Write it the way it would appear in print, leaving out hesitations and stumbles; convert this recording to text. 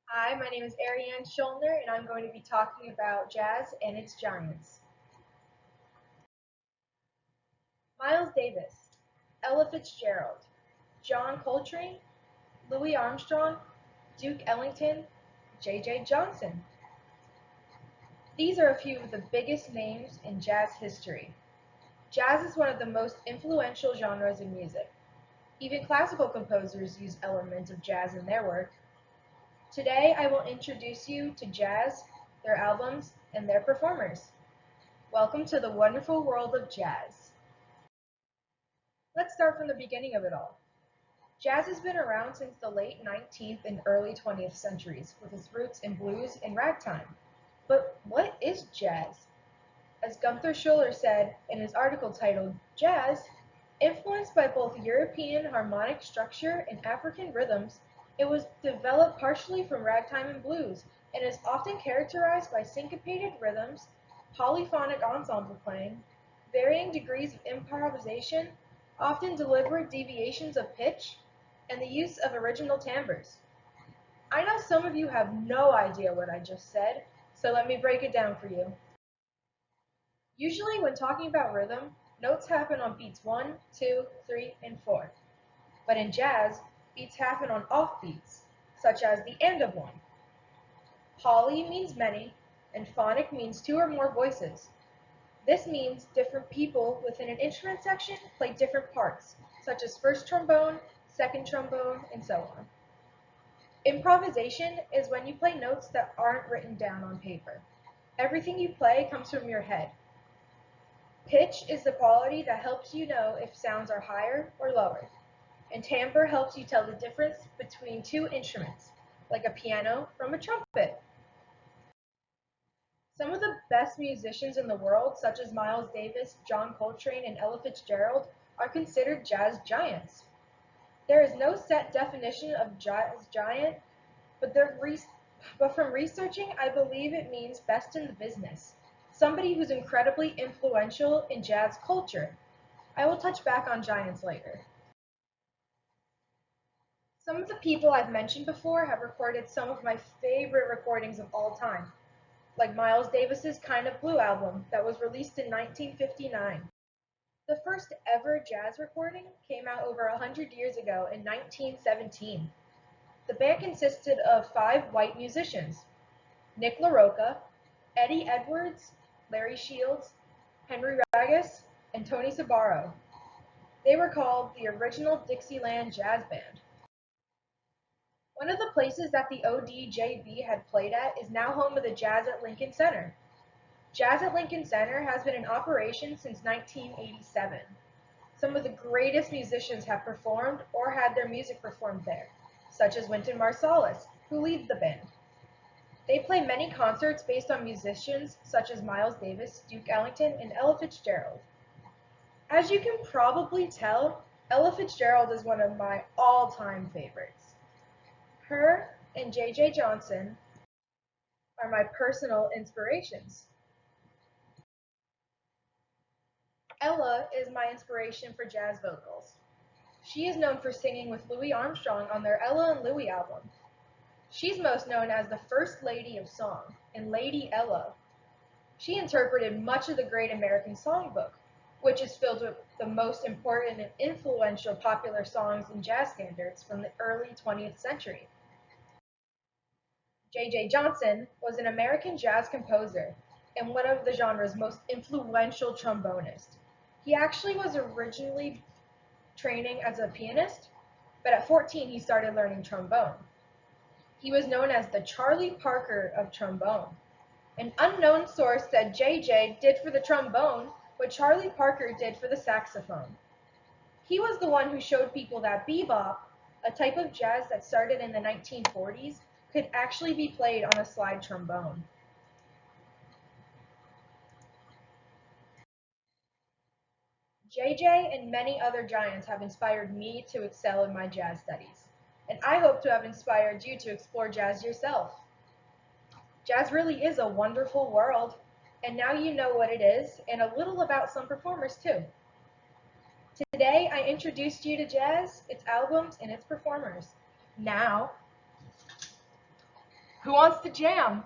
Hi, my name is Ariane Schulner, and I'm going to be talking about jazz and its giants. Miles Davis, Ella Fitzgerald, John Coltrane, Louis Armstrong, Duke Ellington, J.J. Johnson. These are a few of the biggest names in jazz history. Jazz is one of the most influential genres in music. Even classical composers use elements of jazz in their work. Today, I will introduce you to jazz, their albums, and their performers. Welcome to the wonderful world of jazz. Let's start from the beginning of it all. Jazz has been around since the late 19th and early 20th centuries, with its roots in blues and ragtime. But what is jazz? As Gunther Schuller said in his article titled Jazz, influenced by both European harmonic structure and African rhythms, it was developed partially from ragtime and blues and is often characterized by syncopated rhythms, polyphonic ensemble playing, varying degrees of improvisation, often deliberate deviations of pitch, and the use of original timbres. I know some of you have no idea what I just said, so let me break it down for you. Usually when talking about rhythm, notes happen on beats 1, 2, 3, and 4. But in jazz, beats happen on off beats, such as the end of one. Poly means many, and phonic means two or more voices. This means different people within an instrument section play different parts, such as first trombone, second trombone, and so on. Improvisation is when you play notes that aren't written down on paper. Everything you play comes from your head. Pitch is the quality that helps you know if sounds are higher or lower, and timbre helps you tell the difference between two instruments, like a piano from a trumpet. Some of the best musicians in the world, such as Miles Davis, John Coltrane, and Ella Fitzgerald, are considered jazz giants. There is no set definition of jazz giant, but from researching, I believe it means best in the business. Somebody who's incredibly influential in jazz culture. I will touch back on giants later. Some of the people I've mentioned before have recorded some of my favorite recordings of all time, like Miles Davis's Kind of Blue album that was released in 1959. The first ever jazz recording came out over 100 years ago in 1917. The band consisted of five white musicians: Nick LaRocca, Eddie Edwards, Larry Shields, Henry Ragus, and Tony Sabaro. They were called the original Dixieland Jazz Band. One of the places that the ODJB had played at is now home of the Jazz at Lincoln Center. Jazz at Lincoln Center has been in operation since 1987. Some of the greatest musicians have performed or had their music performed there, such as Wynton Marsalis, who leads the band. They play many concerts based on musicians such as Miles Davis, Duke Ellington, and Ella Fitzgerald. As you can probably tell, Ella Fitzgerald is one of my all-time favorites. Her and J.J. Johnson are my personal inspirations. Ella is my inspiration for jazz vocals. She is known for singing with Louis Armstrong on their Ella and Louie album. She's most known as the First Lady of Song and Lady Ella. She interpreted much of the Great American Songbook, which is filled with the most important and influential popular songs and jazz standards from the early 20th century. J.J. Johnson was an American jazz composer and one of the genre's most influential trombonists. He actually was originally training as a pianist, but at 14 he started learning trombone. He was known as the Charlie Parker of trombone. An unknown source said J.J. did for the trombone what Charlie Parker did for the saxophone. He was the one who showed people that bebop, a type of jazz that started in the 1940s, could actually be played on a slide trombone. JJ and many other giants have inspired me to excel in my jazz studies, and I hope to have inspired you to explore jazz yourself. Jazz really is a wonderful world, and now you know what it is and a little about some performers too. Today I introduced you to jazz, its albums, and its performers. Now, Who wants to jam?